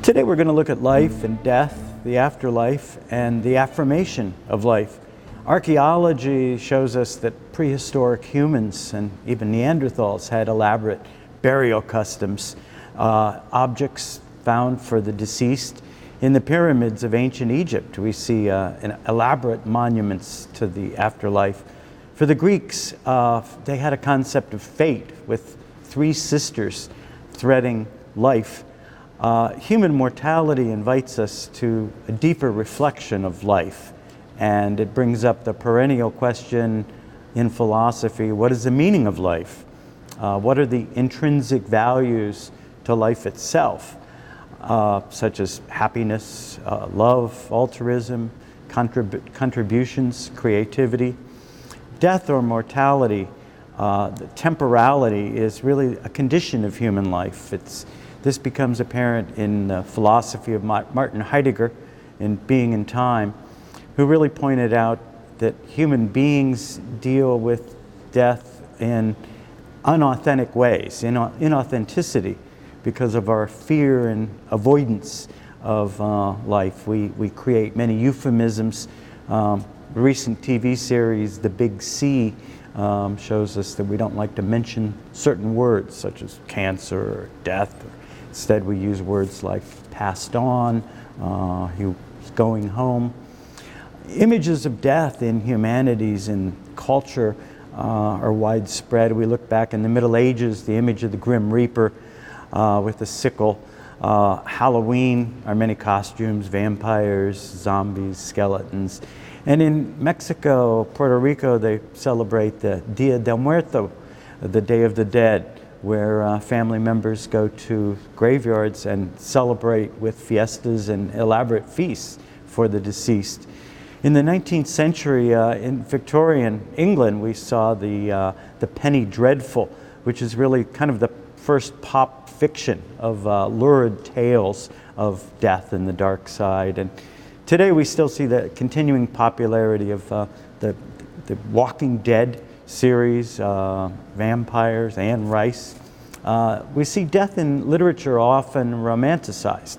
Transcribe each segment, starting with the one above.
Today we're going to look at life and death, the afterlife, and the affirmation of life. Archaeology shows us that prehistoric humans and even Neanderthals had elaborate burial customs. Objects found for the deceased in the pyramids of ancient Egypt. We see elaborate monuments to the afterlife. For the Greeks, they had a concept of fate with three sisters threading life. Human mortality invites us to a deeper reflection of life, and it brings up the perennial question in philosophy: what is the meaning of life? What are the intrinsic values to life itself, such as happiness, love, altruism, contributions, creativity? Death or mortality, the temporality, is really a condition of human life. This becomes apparent in the philosophy of Martin Heidegger in Being and Time, who really pointed out that human beings deal with death in unauthentic ways, in inauthenticity, because of our fear and avoidance of life. We create many euphemisms. The recent TV series, The Big C, shows us that we don't like to mention certain words, such as cancer or death. Instead, we use words like passed on, he was going home. Images of death in humanities and culture are widespread. We look back in the Middle Ages, the image of the Grim Reaper with a sickle. Halloween, our many costumes, vampires, zombies, skeletons. And in Mexico, Puerto Rico, they celebrate the Dia del Muerto, the Day of the Dead, where family members go to graveyards and celebrate with fiestas and elaborate feasts for the deceased. In the 19th century, in Victorian England, we saw the Penny Dreadful, which is really kind of the first pop fiction of lurid tales of death and the dark side. And today we still see the continuing popularity of the Walking Dead series, vampires, Anne Rice. We see death in literature often romanticized.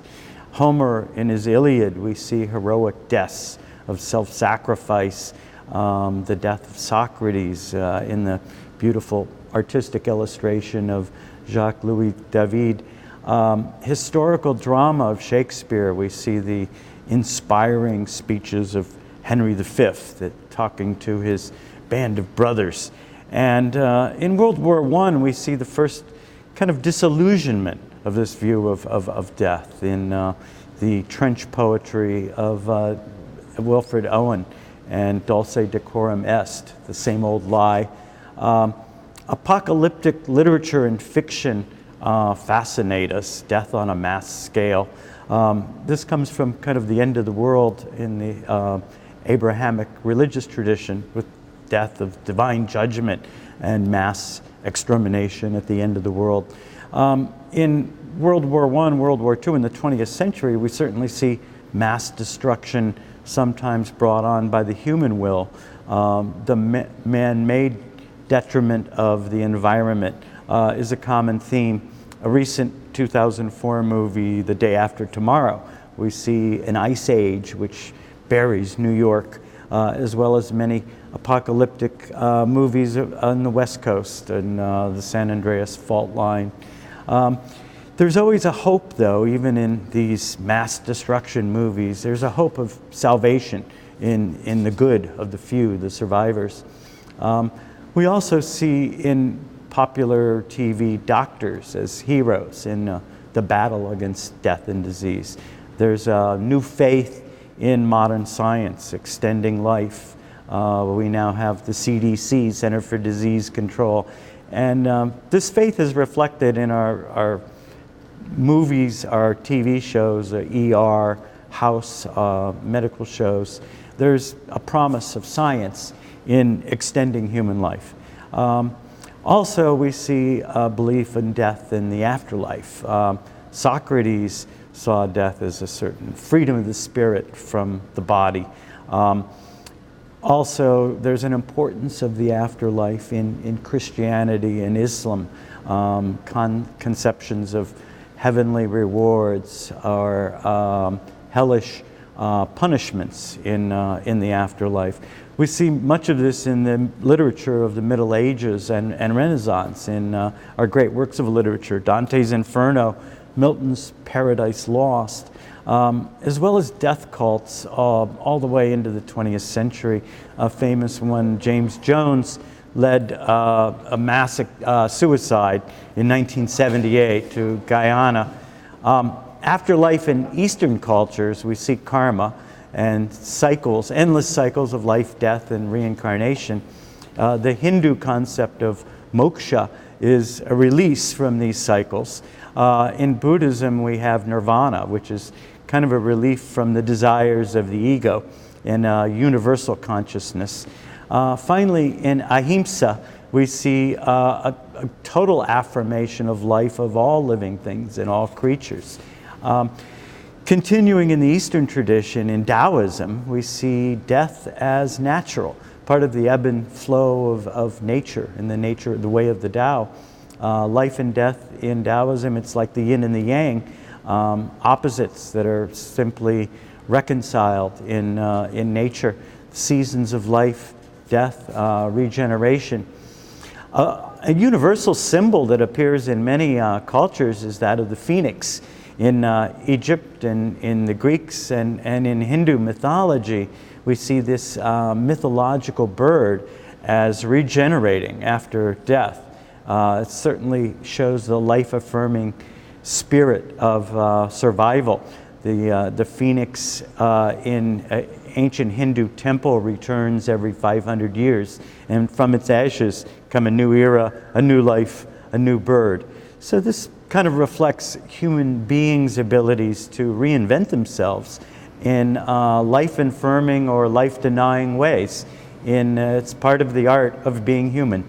Homer, in his Iliad, we see heroic deaths of self-sacrifice, the death of Socrates in the beautiful artistic illustration of Jacques-Louis David. Historical drama of Shakespeare, we see the inspiring speeches of Henry V, talking to his band of brothers. And in World War I, we see the first kind of disillusionment of this view of death in the trench poetry of Wilfred Owen and Dulce decorum est, the same old lie. Apocalyptic literature and fiction fascinate us, death on a mass scale. This comes from kind of the end of the world in the Abrahamic religious tradition, with death of divine judgment and mass extermination at the end of the world. In World War I, World War II, in the 20th century, we certainly see mass destruction sometimes brought on by the human will, the man-made detriment of the environment is a common theme. A recent 2004 movie, The Day After Tomorrow, we see an ice age which buries New York, as well as many apocalyptic movies on the West Coast and the San Andreas Fault Line. There's always a hope, though, even in these mass destruction movies. There's a hope of salvation in the good of the few, the survivors. We also see in popular TV doctors as heroes in the battle against death and disease. There's a new faith in modern science, extending life. We now have the CDC, Center for Disease Control. And this faith is reflected in our movies, our TV shows, ER, House, medical shows. There's a promise of science in extending human life. Also, we see a belief in death in the afterlife. Socrates saw death as a certain freedom of the spirit from the body. Also, there's an importance of the afterlife in Christianity and Islam, conceptions of heavenly rewards or hellish punishments in the afterlife. We see much of this in the literature of the Middle Ages and Renaissance, in our great works of literature, Dante's Inferno, Milton's Paradise Lost, as well as death cults all the way into the 20th century. A famous one, James Jones, led a mass suicide in 1978 to Guyana. Afterlife in Eastern cultures, we see karma and cycles, endless cycles of life, death, and reincarnation. The Hindu concept of moksha is a release from these cycles. In Buddhism, we have nirvana, which is kind of a relief from the desires of the ego and universal consciousness. Finally, in ahimsa, we see a total affirmation of life of all living things and all creatures. Continuing in the Eastern tradition, in Taoism, we see death as natural, part of the ebb and flow of nature, and the way of the Tao. Life and death in Taoism, it's like the yin and the yang, opposites that are simply reconciled in nature. Seasons of life, death, regeneration. A universal symbol that appears in many cultures is that of the phoenix. In Egypt and in the Greeks and in Hindu mythology, we see this mythological bird as regenerating after death. It certainly shows the life-affirming spirit of survival. The phoenix in ancient Hindu temple returns every 500 years, and from its ashes come a new era, a new life, a new bird. So this kind of reflects human beings' abilities to reinvent themselves in life-affirming or life-denying ways. It's part of the art of being human.